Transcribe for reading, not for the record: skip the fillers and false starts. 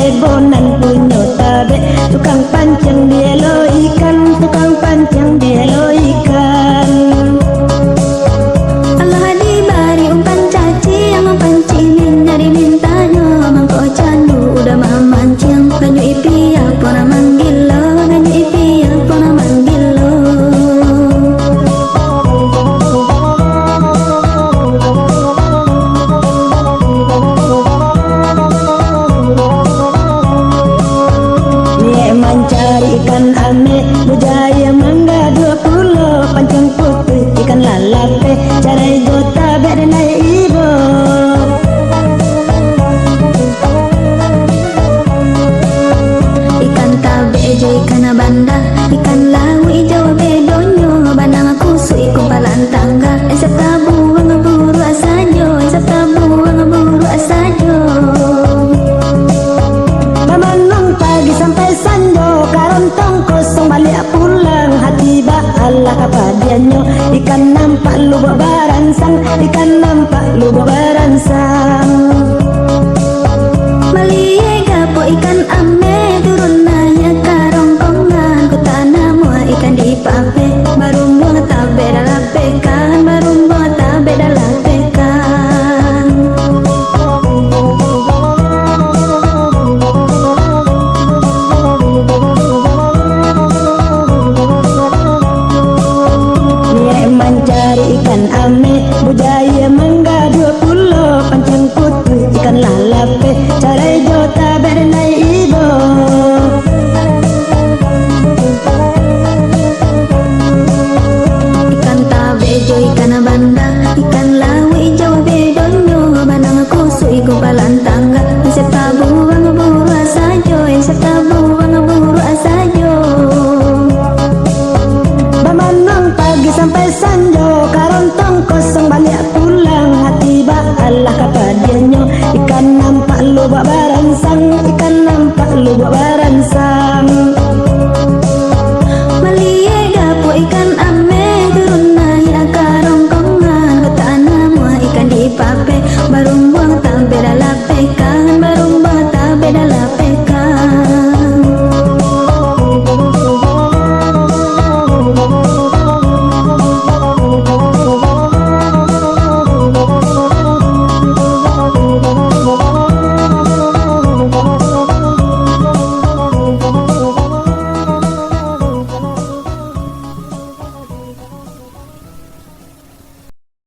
Ebonan punyo tabe, tukang pancing dia lo ikan, tukang pancing dia lo ikan. Allah di bari umpan caci yang mampancingin dari mintanya, mangko candu udah mamancing ganyu ipi apa na manggil lo, ganyu ipi apa na manggil lo. Mencari ikan ame, bujaya mangga 20, pancing putih ikan lalape, carai jota berenai ibo. Ikan tabe jo ikan banda, ikan lawi jawa bedonyo, bandang aku iku palan tangga, esep tabu ngaburu asajo, esep tabu ngaburu asajo. Memanung pagi sampai sanjo, karontong kosong balik pulang, hati ba Allah kapadianyo, ikan nampak lu baransang, ikan nampak lu baransang. Malie gapo ikan ame, turun nanya karongkongan, ku tanah mua ikan di pape, baru mua tabe dalam pekan, baru mua tabe dalam pekan. Mencari ikan ame, bujaya mangga 20, pancing putih ikan lalape, carai jota berenai ibo. Ikan tabe jo ikan banda, ikan lawi jawa bedonyo, bandang aku iku palan tangga, esep tabu ngaburu asajo, esep tabu ngaburu asajo. Memanung pagi sampai sanjo, karontong kosong balik pulang, hati ba Allah kapadianyo, ikan nampak lu baransang, ikan nampak lu baransang.